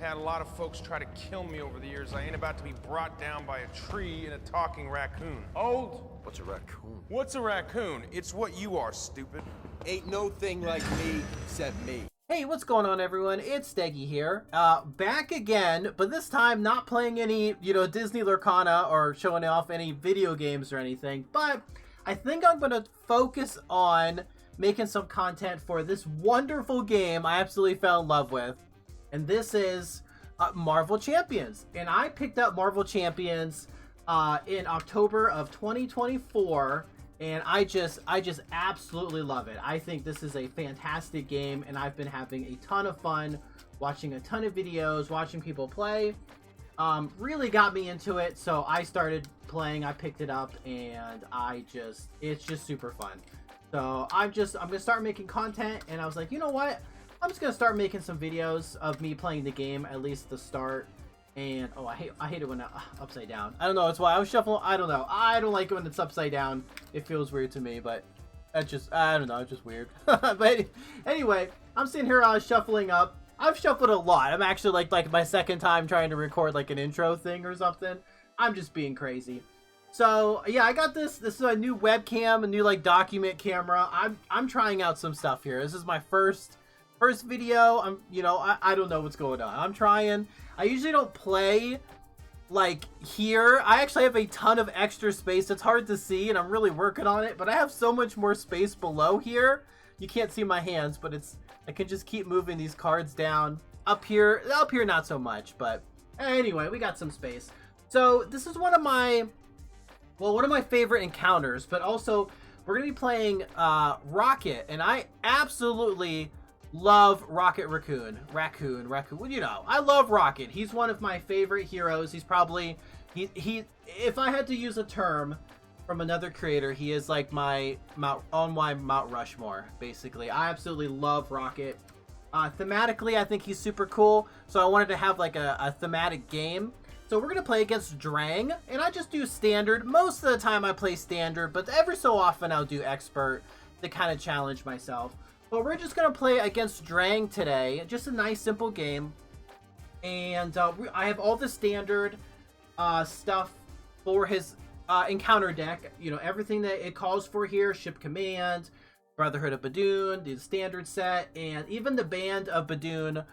had a lot of folks try to kill me over the years. I ain't about to be brought down by a tree and a talking raccoon. Old? What's a raccoon? What's a raccoon? It's what you are, stupid. Ain't no thing like me except me. Hey, what's going on, everyone? It's Steggy here, back again, but this time not playing any, Disney Lurkana or showing off any video games or anything, but I think I'm going to focus on making some content for this wonderful game I absolutely fell in love with, and this is Marvel Champions. And I picked up Marvel Champions in October of 2024, and I just absolutely love it. I think this is a fantastic game, and I've been having a ton of fun watching a ton of videos, watching people play. Really got me into it, so I started playing. I picked it up, and it's just super fun. So I'm gonna start making content, and I was like, you know what? I'm just gonna start making some videos of me playing the game, at least the start. And oh, I hate it when it's upside down. I don't know. It's why I was shuffling. I don't know. I don't like it when it's upside down. It feels weird to me, but that's just, I don't know. It's just weird. But anyway, I'm sitting here shuffling up. I've shuffled a lot. I'm actually like my second time trying to record like an intro thing or something. I'm just being crazy. So yeah, I got this. This is a new webcam, a new like document camera. I'm trying out some stuff here. This is my first video. I don't know what's going on. I'm trying. I usually don't play like here. I actually have a ton of extra space. It's hard to see, and I'm really working on it, but I have so much more space below here. You can't see my hands, but I can just keep moving these cards down. Up here not so much, but anyway, we got some space. So this is one of my favorite encounters, but also we're gonna be playing Rocket, and I absolutely love Rocket Raccoon. I love Rocket. He's one of my favorite heroes. He's probably if I had to use a term from another creator, he is like my Mount Rushmore, basically. I absolutely love Rocket. Thematically, I think he's super cool, so I wanted to have like a thematic game. So we're gonna play against Drang, and I just do standard. Most of the time I play standard, but every so often I'll do expert to kind of challenge myself. But we're just going to play against Drang today. Just a nice, simple game. And I have all the standard stuff for his encounter deck. Everything that it calls for here. Ship Command, Brotherhood of Badoon, the standard set, and even the Band of Badoon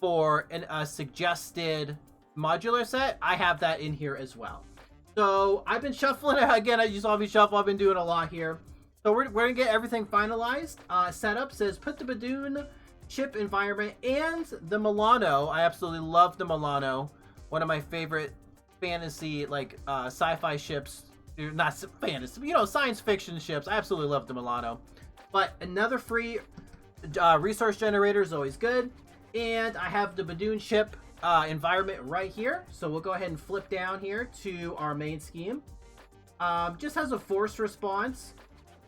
for a suggested modular set. I have that in here as well. So I've been shuffling. Again, you saw me shuffle. I've been doing a lot here. So we're going to get everything finalized. Setup says put the Badoon ship environment and the Milano. I absolutely love the Milano. One of my favorite fantasy, sci-fi ships. Not fantasy, science fiction ships. I absolutely love the Milano. But another free resource generator is always good. And I have the Badoon ship environment right here. So we'll go ahead and flip down here to our main scheme. Just has a force response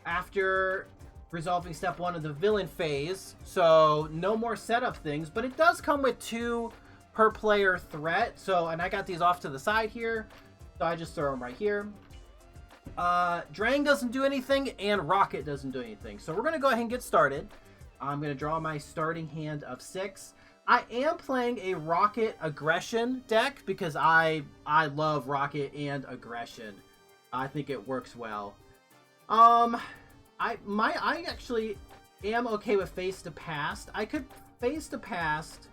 after resolving step 1 of the villain phase, so no more setup things, but it does come with 2 per player threat. So, and I got these off to the side here, so I just throw them right here. Drang doesn't do anything, and Rocket doesn't do anything, so we're gonna go ahead and get started. I'm gonna draw my starting hand of 6. I am playing a Rocket aggression deck because I love Rocket and aggression. I think it works well. I actually am okay with face to past. I could face to past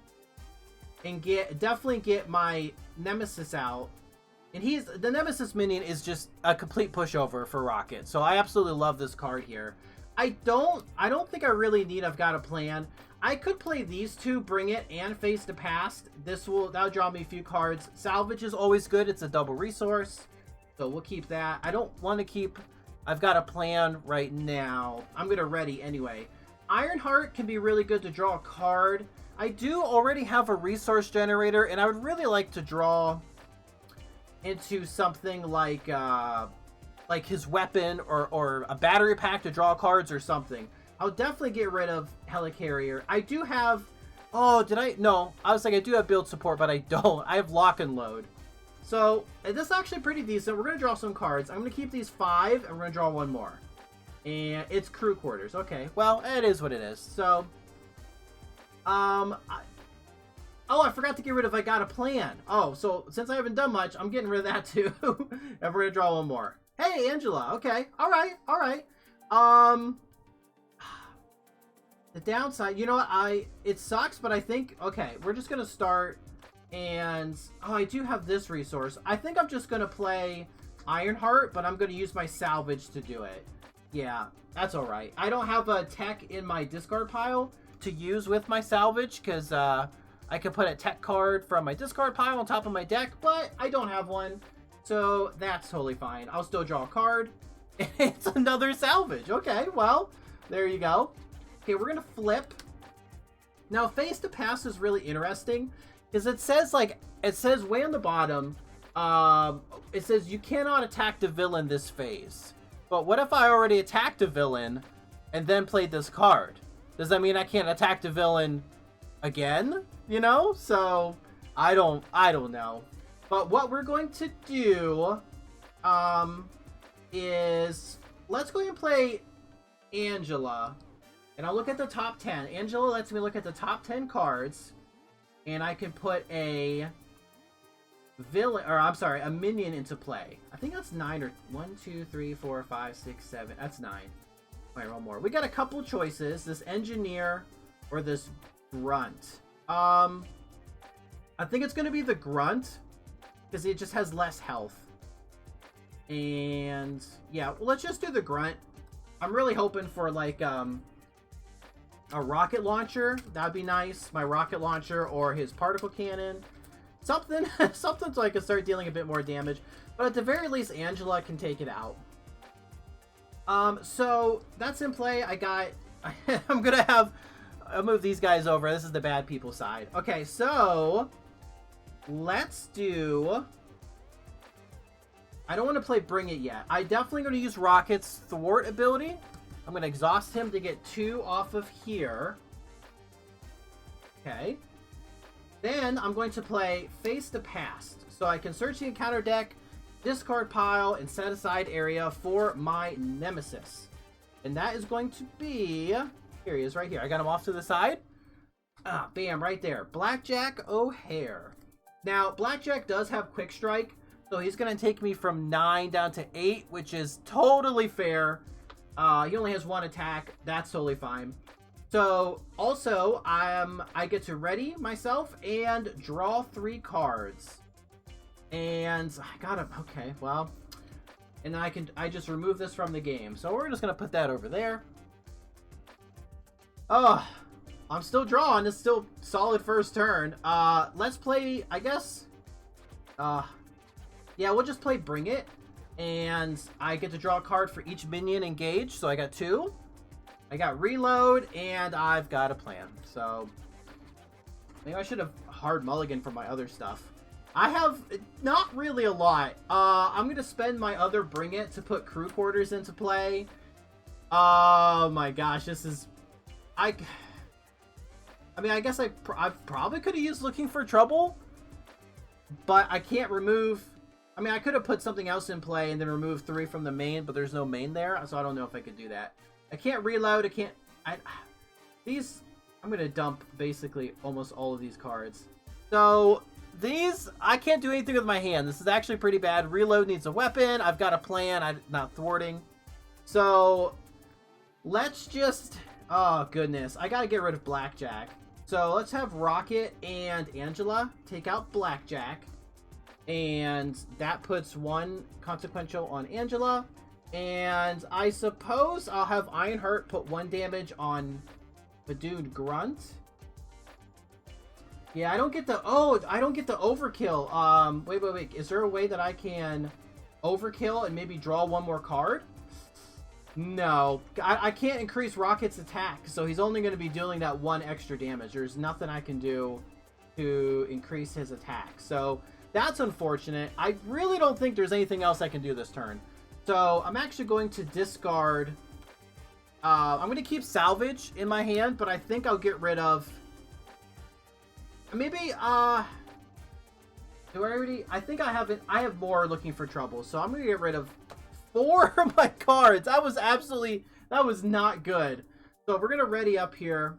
and definitely get my Nemesis out. And the Nemesis minion is just a complete pushover for Rocket. So I absolutely love this card here. I don't think I really need I've Got a Plan. I could play these two, bring it, and face to past. That'll draw me a few cards. Salvage is always good. It's a double resource. So we'll keep that. I don't want to keep I've Got a Plan right now. I'm going to ready anyway. Ironheart can be really good to draw a card. I do already have a resource generator, and I would really like to draw into something like his weapon or a battery pack to draw cards or something. I'll definitely get rid of Helicarrier. I do have... Oh, did I? No. I was like, I do have build support, but I don't. I have Lock and Load. So, this is actually pretty decent. We're going to draw some cards. I'm going to keep these 5, and we're going to draw one more. And it's crew quarters. Okay. Well, it is what it is. So, Oh, I forgot to get rid of I Got a Plan. Oh, so since I haven't done much, I'm getting rid of that too. And we're gonna draw one more. Hey, Angela. Okay. All right. All right. The downside, you know what? It sucks, but I think, okay, we're just gonna start. And oh, I do have this resource. I think I'm just gonna play Ironheart, but I'm gonna use my salvage to do it. Yeah, that's all right. I don't have a tech in my discard pile to use with my salvage because I could put a tech card from my discard pile on top of my deck, but I don't have one, so that's totally fine. I'll still draw a card. It's another salvage. Okay, well, there you go. Okay, we're gonna flip. Now, face to pass is really interesting because it says way on the bottom, it says you cannot attack the villain this phase. But what if I already attacked a villain and then played this card? Does that mean I can't attack the villain again? You know? So I don't know. But what we're going to do is let's go ahead and play Angela. And I'll look at the top 10. Angela lets me look at the top 10 cards. And I can put a minion into play. I think that's 9 or 1, 2, 3, 4, 5, 6, 7. That's 9. All right, one more. We got a couple choices. This engineer or this grunt. I think it's gonna be the grunt because it just has less health. And yeah, well, let's just do the grunt. I'm really hoping for like a rocket launcher. That'd be nice. My rocket launcher or his particle cannon. Something so I can start dealing a bit more damage. But at the very least, Angela can take it out. So that's in play. I'll move these guys over. This is the bad people side. Okay, so let's do... I don't want to play Bring It yet. I definitely going to use Rocket's Thwart ability. I'm going to exhaust him to get 2 off of here. Okay. Then I'm going to play Face the Past. So I can search the encounter deck, discard pile, and set aside area for my nemesis. And that is going to be... Here he is right here. I got him off to the side. Ah, bam, right there. Blackjack O'Hare. Now, Blackjack does have Quick Strike, so he's going to take me from 9 down to 8, which is totally fair. He only has 1 attack. That's totally fine. So, also, I get to ready myself and draw 3 cards. And I got him. Okay, well. And then I just remove this from the game. So we're just going to put that over there. Oh, I'm still drawing. It's still solid first turn. Let's play, I guess. Yeah, we'll just play Bring It. And I get to draw a card for each minion engaged. So I got 2. I got Reload, and I've got a plan. So, maybe I should have hard mulligan for my other stuff. I have not really a lot. I'm going to spend my other Bring It to put Crew Quarters into play. Oh my gosh, this is... I mean, I guess I probably could have used Looking for Trouble, but I can't remove... I mean, I could have put something else in play and then remove 3 from the main, but there's no main there, so I don't know if I could do that. I can't reload, I can't... I'm going to dump basically almost all of these cards. So, these, I can't do anything with my hand. This is actually pretty bad. Reload needs a weapon. I've got a plan. I'm not thwarting. So, let's just... Oh, goodness. I got to get rid of Blackjack. So, let's have Rocket and Angela take out Blackjack. And that puts 1 consequential on Angela. And I suppose I'll have Ironheart put 1 damage on the dude Grunt. Yeah, I don't get the... Oh, I don't get the overkill. Wait. Is there a way that I can overkill and maybe draw 1 more card? No. I can't increase Rocket's attack, so he's only going to be dealing that 1 extra damage. There's nothing I can do to increase his attack. So, that's unfortunate. I really don't think there's anything else I can do this turn. So, I'm actually going to discard... I'm going to keep Salvage in my hand, but I think I'll get rid of... Maybe, do I already... I think I have more Looking for Trouble, so I'm going to get rid of 4 of my cards. That was not good. So, we're going to ready up here.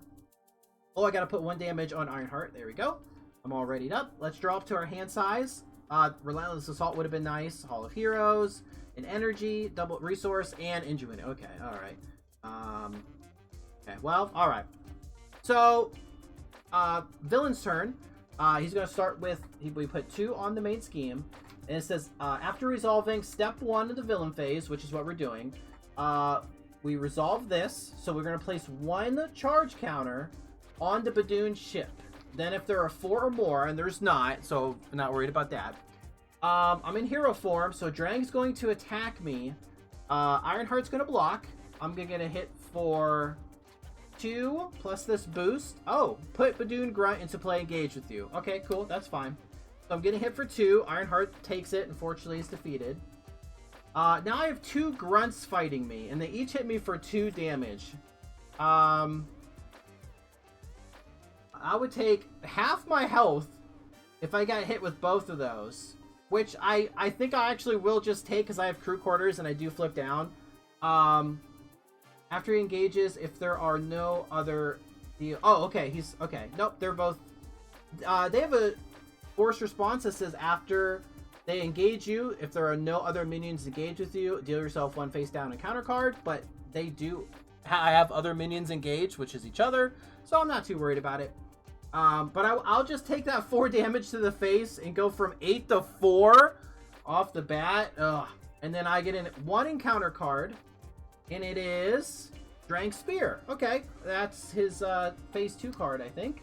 Oh, I got to put 1 damage on Ironheart. There we go. I'm all readied up. Let's draw up to our hand size. Relentless Assault would have been nice. Hall of Heroes, an energy, double resource, and ingenuity. Okay, all right. Okay, well, all right. So, villain's turn. He's going to start with, we put 2 on the main scheme. And it says, after resolving step 1 of the villain phase, which is what we're doing, we resolve this. So we're going to place 1 charge counter on the Badoon ship. Then if there are 4 or more, and there's not, so I'm not worried about that. I'm in hero form, so Drang's going to attack me. Ironheart's going to block. I'm going to get a hit for 2 plus this boost. Oh, put Badoon Grunt into play, engage with you. Okay, cool, that's fine. So I'm getting hit for 2. Ironheart takes it, unfortunately is defeated. Now I have 2 grunts fighting me, and they each hit me for 2 damage. I would take half my health if I got hit with both of those, which I think I actually will just take because I have crew quarters and I do flip down. After he engages, if there are no other... Oh, okay, he's... Okay, nope, they're both... they have a force response that says after they engage you, if there are no other minions engaged with you, deal yourself 1 face down encounter card, but they do... I have other minions engaged, which is each other, so I'm not too worried about it. But I'll just take that 4 damage to the face and go from 8 to 4 off the bat. Ugh. And then I get in 1 encounter card, and it is Drang Spear. Okay, that's his phase 2 card, I think.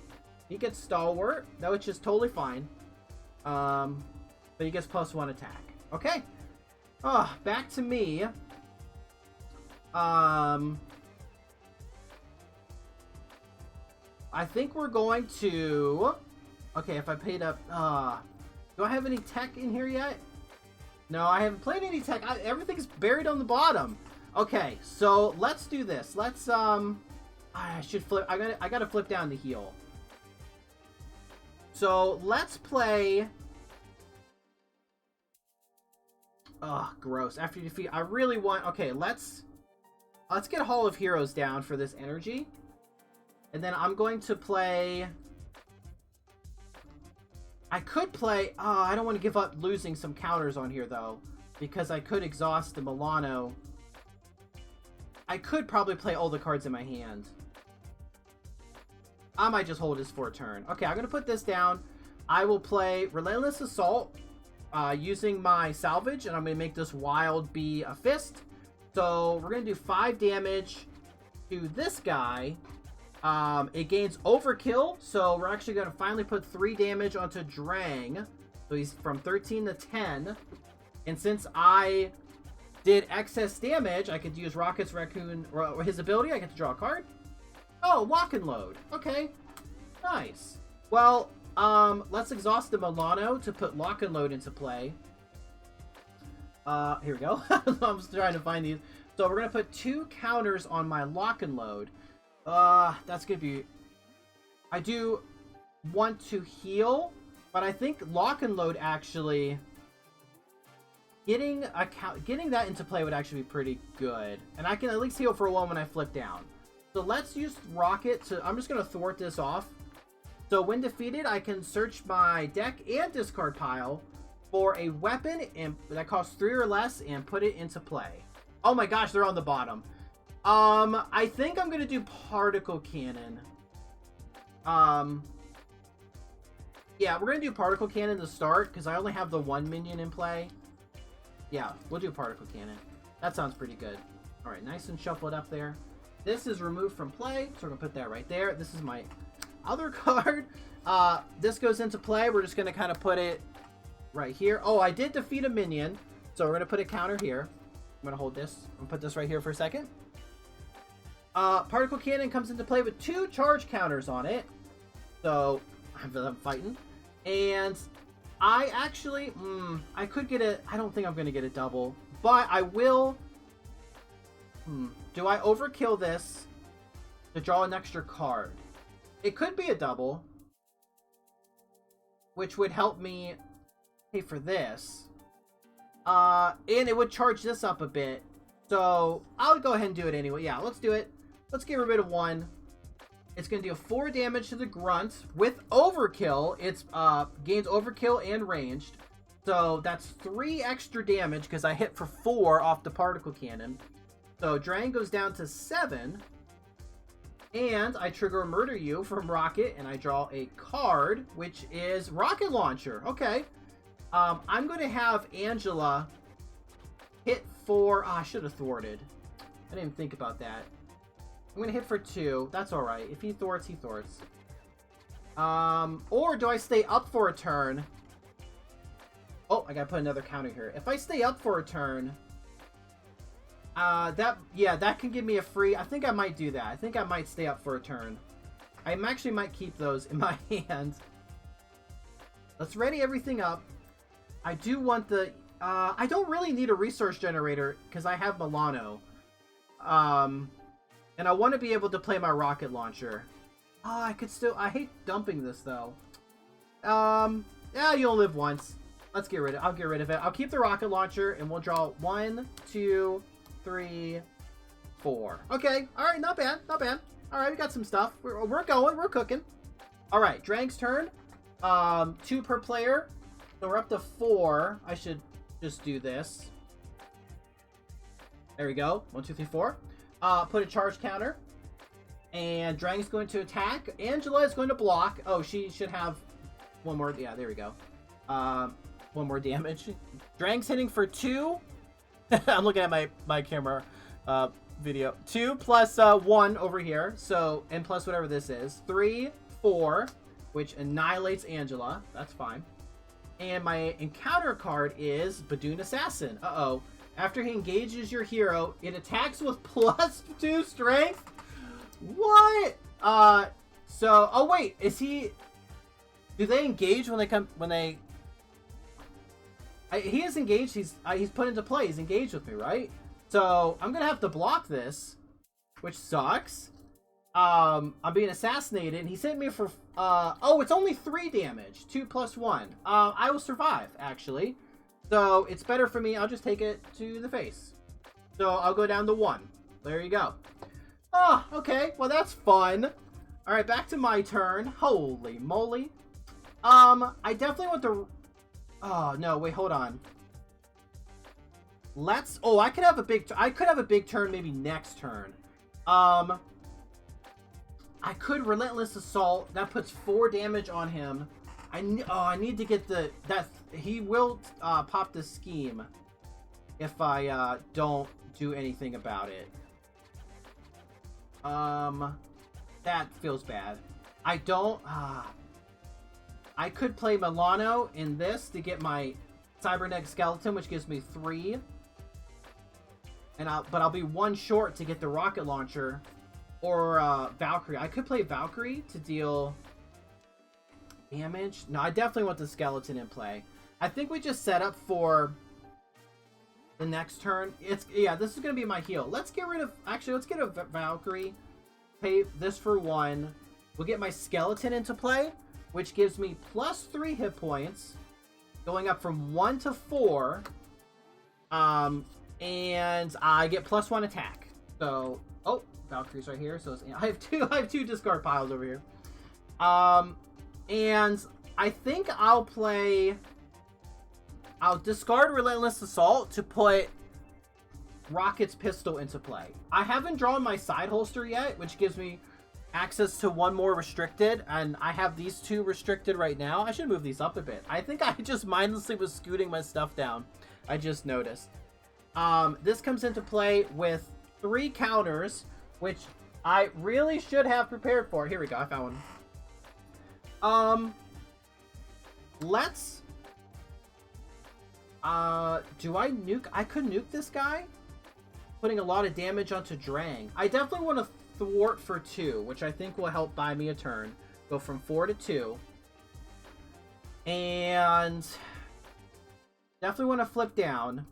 He gets Stalwart, which is totally fine. But he gets +1 attack. Okay. Back to me. I think we're going to... Okay, if I paid up... do I have any tech in here yet? No, I haven't played any tech. Everything's buried on the bottom. Okay, so let's do this. Let's... I should flip... I gotta flip down to heal. So, let's play... Ugh, gross. After you defeat... I really want... Okay, let's get Hall of Heroes down for this energy. And then I'm going to play... I could play... Oh, I don't want to give up losing some counters on here, though. Because I could exhaust the Milano. I could probably play all the cards in my hand. I might just hold this for a turn. Okay, I'm going to put this down. I will play Relentless Assault using my salvage. And I'm going to make this Wild be a fist. So we're going to do 5 damage to this guy. It gains overkill, so we're actually going to finally put 3 damage onto Drang. So he's from 13 to 10. And since I did excess damage, I could use Rocket's Raccoon, or his ability. I get to draw a card. Oh, Lock and Load. Okay, nice. Well, let's exhaust the Milano to put Lock and Load into play. Here we go. I'm just trying to find these. So we're going to put 2 counters on my Lock and Load. That's gonna be... I do want to heal, but I think Lock and Load actually... Getting that into play would actually be pretty good. And I can at least heal for 1 when I flip down. So let's use Rocket to... I'm just gonna thwart this off. So when defeated, I can search my deck and discard pile for a weapon that costs 3 or less and put it into play. Oh my gosh, they're on the bottom. I think I'm gonna do Particle Cannon. Yeah, we're gonna do Particle Cannon to start, because I only have the 1 minion in play. Yeah, we'll do Particle Cannon. That sounds pretty good. Alright, nice and shuffled up there. This is removed from play, so we're gonna put that right there. This is my other card. This goes into play. We're just gonna kind of put it right here. Oh, I did defeat a minion, so we're gonna put a counter here. I'm gonna hold this and put this right here for a second. Particle Cannon comes into play with 2 charge counters on it. So, I'm fighting. And I actually, I could get a, I don't think I'm going to get a double. But I will, do I overkill this to draw an extra card? It could be a double. Which would help me pay for this. And it would charge this up a bit. So, I'll go ahead and do it anyway. Yeah, let's do it. Let's get rid of 1. It's going to deal 4 damage to the grunt. With overkill, it's gains overkill and ranged. So that's 3 extra damage because I hit for 4 off the particle cannon. So Drang goes down to 7. And I trigger Murder You from Rocket, and I draw a card, which is Rocket Launcher. Okay. I'm going to have Angela hit for... I should have thwarted. I didn't even think about that. I'm going to hit for 2. That's alright. If he thwarts, he thwarts. Or do I stay up for a turn? Oh, I got to put another counter here. If I stay up for a turn... that can give me a free... I think I might do that. I think I might stay up for a turn. I actually might keep those in my hand. Let's ready everything up. I do want the... I don't really need a resource generator because I have Milano. And I want to be able to play my rocket launcher. Oh, I could still... I hate dumping this, though. Yeah, you'll live once. Let's get rid of it. I'll get rid of it. I'll keep the rocket launcher, and we'll draw 1, 2... 3, 4. Okay, all right, not bad, not bad. All right, we got some stuff. We're going, we're cooking. All right, Drang's turn. 2 per player. So we're up to 4. I should just do this. There we go. 1, 2, 3, 4. Put a charge counter. And Drang's going to attack. Angela is going to block. Oh, she should have 1 more. Yeah, there we go. 1 more damage. Drang's hitting for 2. I'm looking at my camera video. 2 plus 1 over here. So, and plus whatever this is. 3, 4, which annihilates Angela. That's fine. And my encounter card is Badoon Assassin. Uh-oh. After he engages your hero, it attacks with +2 strength? What? So, oh wait, is he... Do they engage when they come... When they... he is engaged. He's put into play. He's engaged with me, right? So I'm gonna have to block this, which sucks. I'm being assassinated, and he's hit me for oh, it's only 3 damage. 2 plus 1. I will survive, actually. So it's better for me. I'll just take it to the face. So I'll go down to 1. There you go. Oh, okay. Well, that's fun. All right, back to my turn. Holy moly. I definitely want to... Oh, no, wait, hold on. Let's... Oh, I could have a big turn maybe next turn. I could Relentless Assault. That puts 4 damage on him. I need to get the... He will pop the scheme if I don't do anything about it. That feels bad. I don't... I could play Milano in this to get my Cybernetic Skeleton, which gives me 3. But I'll be 1 short to get the rocket launcher or Valkyrie. I could play Valkyrie to deal damage. No, I definitely want the skeleton in play. I think we just set up for the next turn. Yeah, this is gonna be my heal. Let's get rid of... Actually, let's get a Valkyrie. Pay this for 1. We'll get my skeleton into play, which gives me +3 hit points, going up from 1 to 4. And I get +1 attack. So, oh, Valkyrie's right here. So I have two discard piles over here. And I think I'll discard Relentless Assault to put Rocket's pistol into play. I haven't drawn my side holster yet, which gives me access to 1 more restricted, and I have these 2 restricted right now. I should move these up a bit. I think I just mindlessly was scooting my stuff down. I just noticed. This comes into play with 3 counters, which I really should have prepared for. Here we go. I found one. Let's... do I nuke? I could nuke this guy, putting a lot of damage onto Drang. I definitely want to thwart for 2, which I think will help buy me a turn. Go from 4 to 2. And definitely want to flip down.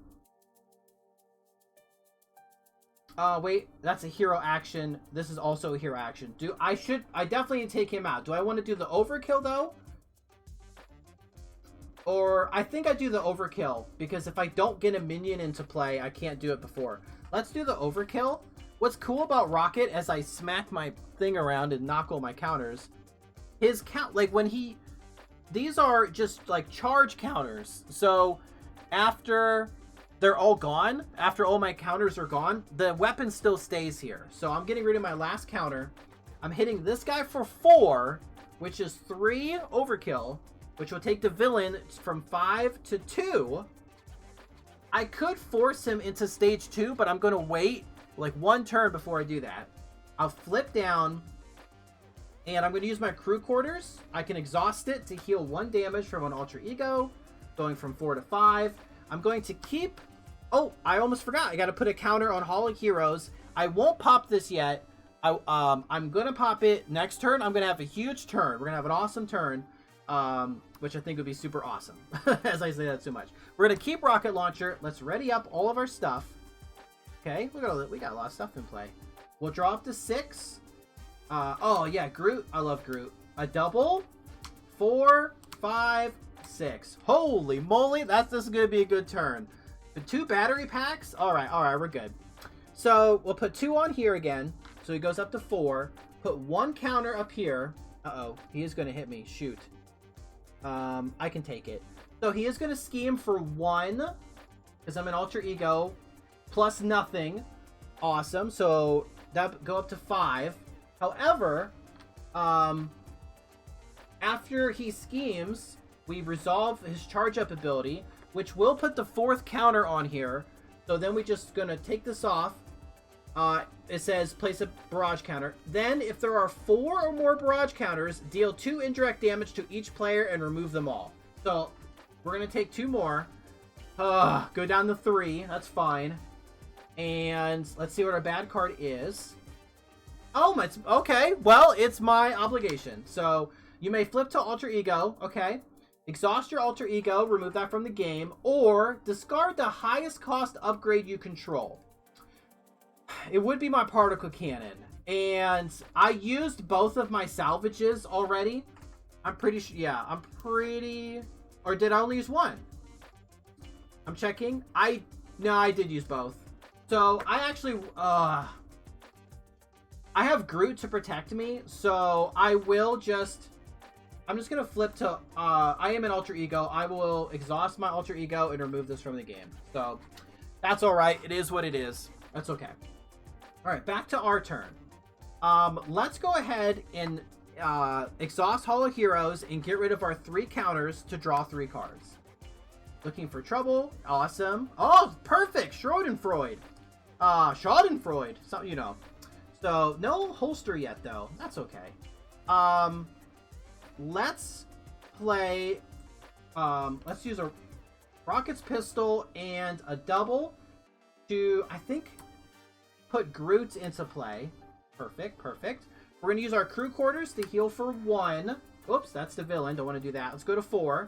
Wait, that's a hero action. This is also a hero action. I definitely need to take him out. Do I want to do the overkill though? Or I think I do the overkill, because if I don't get a minion into play, I can't do it before. Let's do the overkill. what's cool about Rocket, as I smack my thing around and knock all my counters, his count, like when he, these are just like charge counters. So after they're all gone, after all my counters are gone, the weapon still stays here. So I'm getting rid of my last counter. I'm hitting this guy for 4, which is 3 overkill, which will take the villain from 5 to 2. I could force him into stage 2, but I'm going to wait like 1 turn before I do that. I'll flip down, and I'm going to use my crew quarters. I can exhaust it to heal 1 damage from an alter ego, going from 4 to 5. I'm going to keep... Oh, I almost forgot. I got to put a counter on Hall of Heroes. I won't pop this yet. I'm going to pop it next turn. I'm going to have a huge turn. We're going to have an awesome turn, which I think would be super awesome, as I say that so much. We're going to keep Rocket Launcher. Let's ready up all of our stuff. Okay, we got a lot of stuff in play. We'll draw up to 6. Oh, yeah, Groot. I love Groot. A double. 4, 5, 6. Holy moly, this is going to be a good turn. The 2 battery packs. All right, we're good. So we'll put 2 on here again. So he goes up to 4. Put 1 counter up here. Uh-oh, he is going to hit me. Shoot. I can take it. So he is going to scheme for 1, because I'm an alter ego, plus nothing. Awesome. So that go up to 5. However, after he schemes, we resolve his charge up ability, which will put the 4th counter on here. So then we're just going to take this off. It says place a barrage counter. Then, if there are 4 or more barrage counters, deal 2 indirect damage to each player and remove them all. So, we're going to take 2 more. Go down to 3. That's fine. And let's see what our bad card is. Oh, it's okay. Well, it's my obligation. So, you may flip to alter ego. Okay. Exhaust your alter ego. Remove that from the game. Or discard the highest cost upgrade you control. It would be my particle cannon, and I used both of my salvages already. I'm pretty sure. Yeah, or did I only use 1? I'm checking. No, I did use both. So I actually I have Groot to protect me, so I'm just gonna flip to I am an alter ego. I will exhaust my alter ego and remove this from the game. So that's all right. It is what it is. That's okay. All right, back to our turn. Let's go ahead and exhaust Hall of Heroes and get rid of our 3 counters to draw 3 cards. Looking for trouble. Awesome. Oh, perfect. Schadenfreude. Schadenfreude. So, you know. So, no holster yet, though. That's okay. Let's play... let's use a Rocket's Pistol and a double to, I think... put Groot into play. Perfect. We're going to use our crew quarters to heal for 1. Oops, that's the villain. Don't want to do that. Let's go to 4.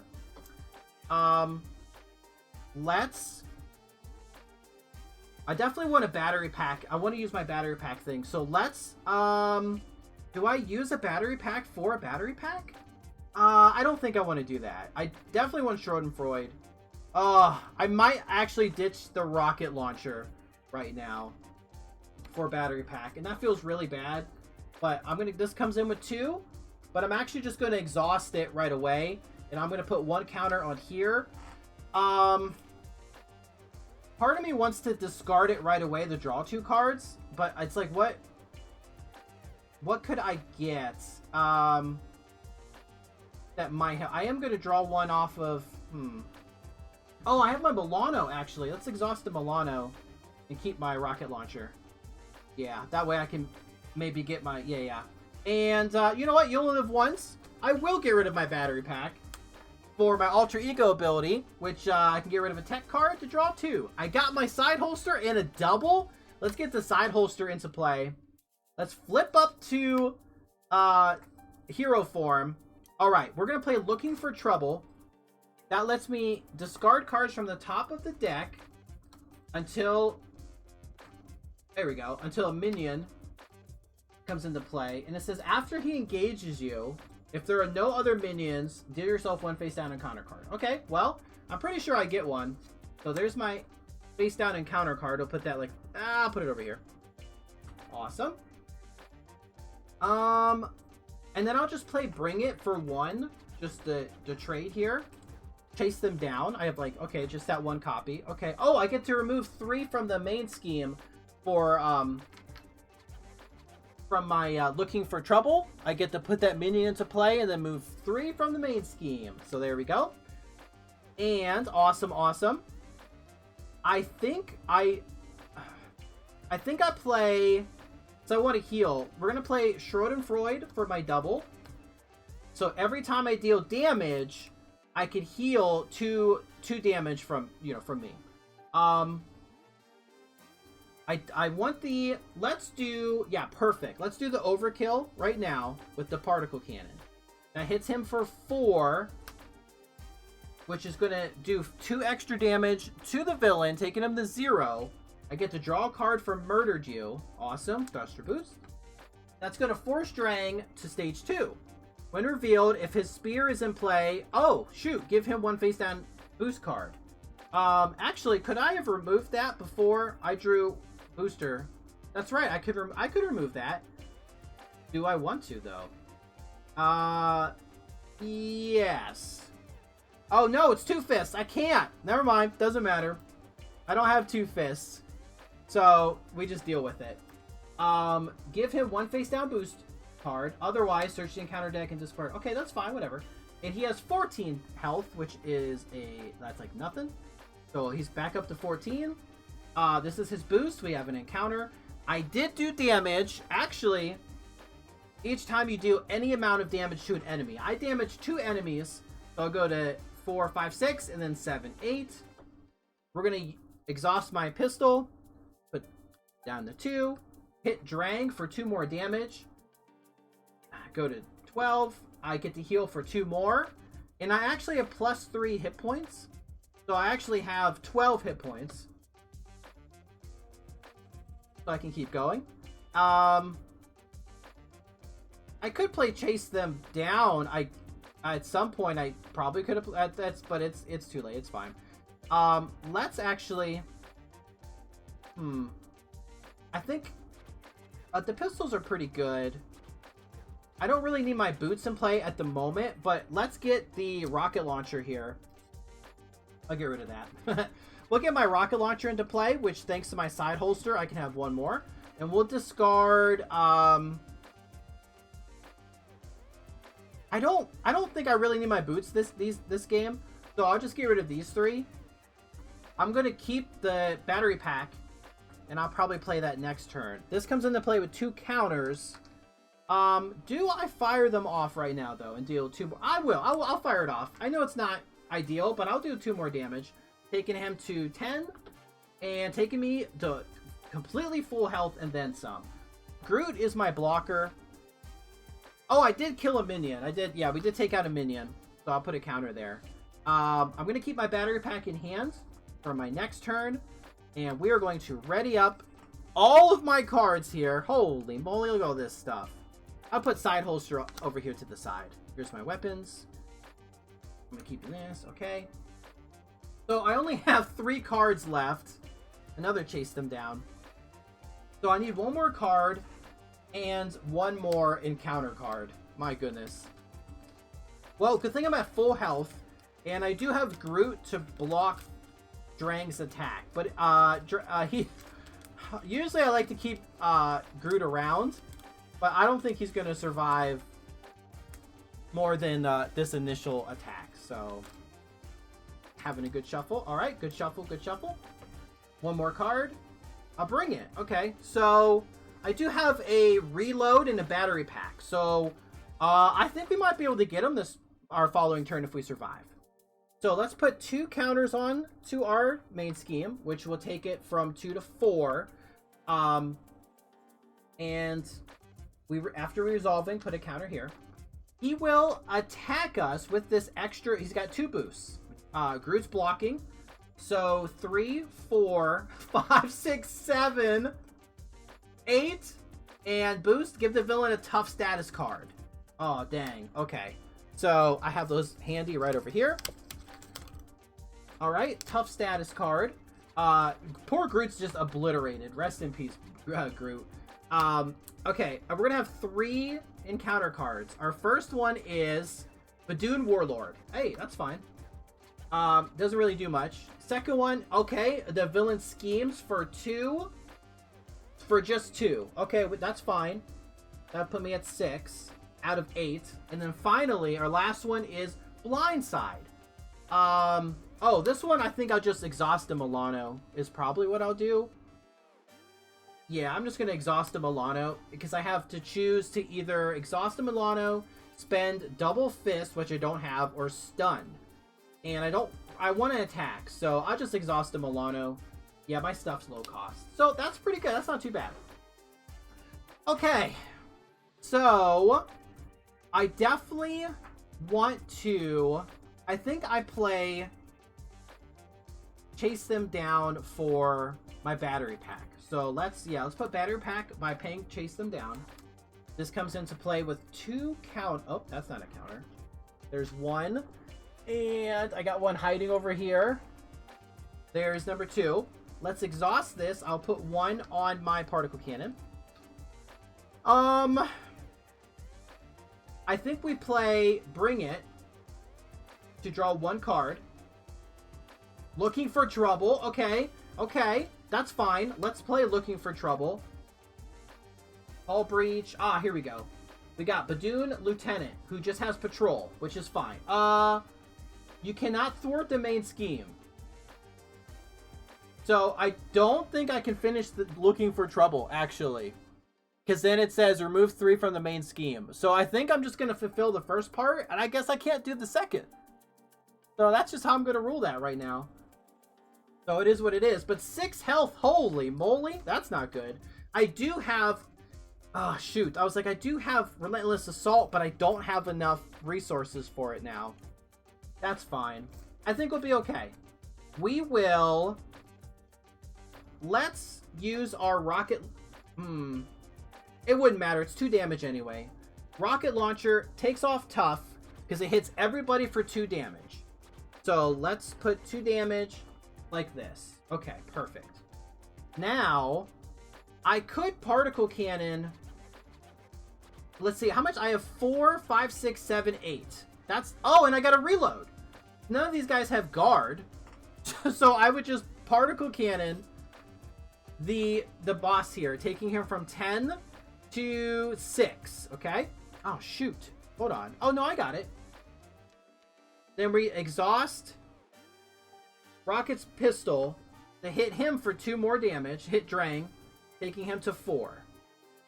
I definitely want a battery pack. I want to use my battery pack thing. So let's, do I use a battery pack for a battery pack? I don't think I want to do that. I definitely want Schadenfreude. I might actually ditch the rocket launcher right now for battery pack, and that feels really bad, but this comes in with 2, but I'm actually just going to exhaust it right away, and I'm going to put 1 counter on here. Part of me wants to discard it right away to draw 2 cards, but it's like, what could I get that might help? I am going to draw 1 off of oh, I have my Milano, actually. Let's exhaust the Milano and keep my rocket launcher. Yeah, that way I can maybe get my... Yeah. And, you know what? You only live once. I will get rid of my battery pack for my alter ego ability, which I can get rid of a tech card to draw 2. I got my side holster and a double. Let's get the side holster into play. Let's flip up to hero form. All right, we're going to play Looking for Trouble. That lets me discard cards from the top of the deck until... There we go. Until a minion comes into play. And it says, after he engages you, if there are no other minions, deal yourself 1 face down encounter card. Okay, well, I'm pretty sure I get 1. So there's my face down encounter card. I'll put that like... I'll put it over here. Awesome. And then I'll just play Bring It for 1, just to trade here. Chase them down. I have like, okay, just that 1 copy. Okay. Oh, I get to remove 3 from the main scheme for, from my Looking for Trouble. I get to put that minion into play and then move 3 from the main scheme. So there we go. And awesome, awesome. I think I play... So I want to heal. We're going to play Schadenfreude for my double. So every time I deal damage, I could heal 2 damage from, from me. I want the... Let's do... Yeah, perfect. Let's do the overkill right now with the particle cannon. That hits him for 4, which is going to do 2 extra damage to the villain, taking him to 0. I get to draw a card for Murdered You. Awesome. Thruster boost. That's going to force Drang to stage 2. When revealed, if his spear is in play... Oh, shoot. Give him 1 face down boost card. Actually, could I have removed that before I drew booster? That's right. I could remove that. Do I want to, though? Yes. Oh, no. It's 2 fists. I can't. Never mind. Doesn't matter. I don't have 2 fists. So, we just deal with it. Give him 1 face down boost card. Otherwise, search the encounter deck and discard. Okay, that's fine, whatever. And he has 14 health, which is that's like nothing. So he's back up to 14. This is his boost. We have an encounter. I did do damage. Actually, each time you do any amount of damage to an enemy. I damaged 2 enemies. So I'll go to 4, 5, 6, and then 7, 8. We're going to exhaust my pistol. Put down to 2. Hit Drang for 2 more damage. Go to 12. I get to heal for 2 more. And I actually have plus 3 hit points. So I actually have 12 hit points. So I can keep going. I could play Chase Them Down. At some point I probably could have, but it's too late. It's fine. Let's actually... I think the pistols are pretty good. I don't really need my boots in play at the moment, but let's get the rocket launcher here. I'll get rid of that. We'll get my rocket launcher into play, which thanks to my side holster, I can have 1 more. And we'll discard... I don't think I really need my boots this game, so I'll just get rid of these 3. I'm gonna keep the battery pack, and I'll probably play that next turn. This comes into play with 2 counters. Do I fire them off right now though and deal 2 more? I will. I'll fire it off. I know it's not ideal, but I'll do 2 more damage, taking him to 10 and taking me to completely full health and then some. Groot is my blocker. Oh, I did kill a minion. Yeah, we did take out a minion. So I'll put a counter there. I'm going to keep my battery pack in hand for my next turn. And we are going to ready up all of my cards here. Holy moly, look at all this stuff. I'll put side holster over here to the side. Here's my weapons. I'm going to keep this. Okay. So I only have 3 cards left. Another Chase Them Down. So I need 1 more card. And 1 more encounter card. My goodness. Well, good thing I'm at full health. And I do have Groot to block Drang's attack. But usually I like to keep Groot around. But I don't think he's going to survive more than this initial attack. So, having a good shuffle. Alright, good shuffle, good shuffle. 1 more card. I'll bring it. Okay, so... I do have a reload and a battery pack, so I think we might be able to get him our following turn if we survive. So let's put 2 counters on to our main scheme, which will take it from 2 to 4. And after resolving, put a counter here. He will attack us with this extra. He's got 2 boosts. Groot's blocking, so 3, 4, 5, 6, 7. 8 and boost. Give the villain a tough status card. Oh, dang. Okay. So I have those handy right over here. All right. Tough status card. Poor Groot's just obliterated. Rest in peace, Groot. Okay, we're gonna have 3 encounter cards. Our first one is Badoon Warlord. Hey, that's fine. Doesn't really do much. Second one, okay, the villain schemes for 2. For just 2. Okay, that's fine. That put me at 6 out of 8. And then finally, our last one is Blindside. Oh, this one I think I'll just exhaust a Milano is probably what I'll do. Yeah, I'm just going to exhaust a Milano because I have to choose to either exhaust a Milano, spend double fist, which I don't have, or stun. And I want to attack, so I'll just exhaust a Milano. Yeah, my stuff's low cost. So that's pretty good. That's not too bad. Okay. So I definitely want to, I think I play Chase Them Down for my battery pack. So let's put battery pack by paying Chase Them Down. This comes into play with 2 count. Oh, that's not a counter. There's 1. And I got 1 hiding over here. There's number 2. Let's exhaust this. I'll put 1 on my particle cannon. I think we play Bring It to draw 1 card. Looking for Trouble. Okay. Okay. That's fine. Let's play Looking for Trouble. Hull Breach. Ah, here we go. We got Badoon Lieutenant, who just has Patrol, which is fine. You cannot thwart the main scheme. So I don't think I can finish the Looking for Trouble, actually. Because then it says remove 3 from the main scheme. So I think I'm just going to fulfill the first part, and I guess I can't do the second. So that's just how I'm going to rule that right now. So it is what it is. But 6 health, holy moly, that's not good. I do have... Oh, shoot. I was like, I do have Relentless Assault, but I don't have enough resources for it now. That's fine. I think we'll be okay. We will... Let's use our rocket... It wouldn't matter. It's 2 damage anyway. Rocket launcher takes off tough because it hits everybody for 2 damage. So let's put 2 damage like this. Okay, perfect. Now, I could particle cannon... Let's see, how much? I have 4, 5, 6, 7, 8. That's... Oh, and I got to reload. None of these guys have guard. So I would just particle cannon the boss here, taking him from 10 to 6, okay? Oh, shoot. Hold on. Oh, no, I got it. Then we exhaust Rocket's pistol to hit him for 2 more damage. Hit Drang, taking him to 4.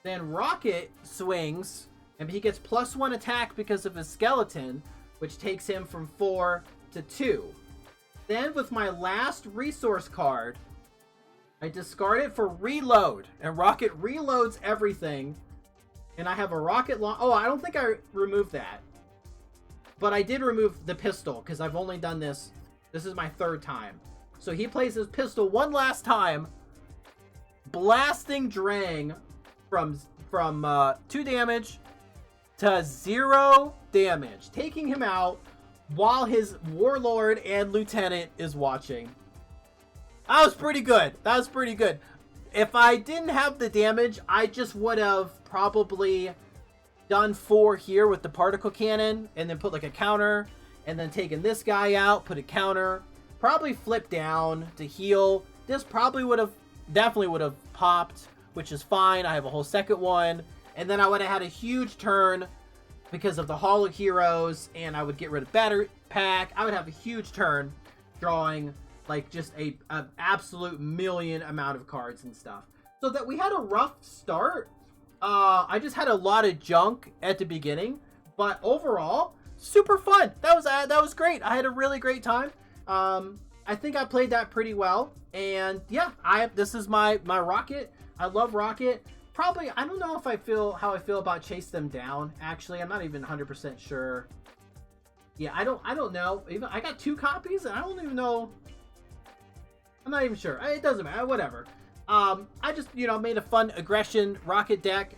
Then Rocket swings, and he gets +1 attack because of his skeleton, which takes him from 4 to 2. Then with my last resource card, I discard it for reload, and Rocket reloads everything, and I have a rocket launch. Oh, I don't think I removed that, but I did remove the pistol because I've only done this. This is my 3rd time. So he plays his pistol one last time, blasting Drang from 2 damage to 0 damage, taking him out while his Warlord and Lieutenant is watching. That was pretty good. That was pretty good. If I didn't have the damage, I just would have probably done 4 here with the particle cannon and then put like a counter and then taken this guy out, put a counter, probably flip down to heal. This probably definitely would have popped, which is fine. I have a whole second one. And then I would have had a huge turn because of the Hall of Heroes, and I would get rid of Battery Pack. I would have a huge turn drawing like just an absolute million amount of cards and stuff. So that we had a rough start. I just had a lot of junk at the beginning, but overall, super fun. That was great. I had a really great time. I think I played that pretty well, and yeah, this is my Rocket. I love Rocket. Probably, I don't know if how I feel about Chase Them Down. Actually, I'm not even 100% sure. Yeah, I don't know. Even I got 2 copies, and I don't even know. I'm not even sure. It doesn't matter. Whatever. I just, made a fun aggression Rocket deck.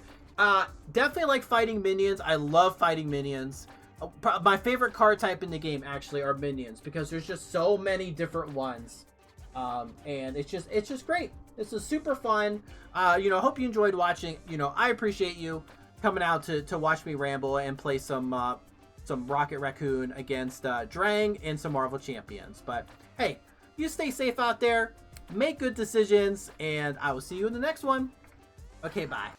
Definitely like fighting minions. I love fighting minions. My favorite card type in the game, actually, are minions, because there's just so many different ones. And it's just great. This is super fun. You know, I hope you enjoyed watching. You know, I appreciate you coming out to watch me ramble and play some Rocket Raccoon against Drang and some Marvel Champions. But hey, you stay safe out there, make good decisions, and I will see you in the next one. Okay, bye.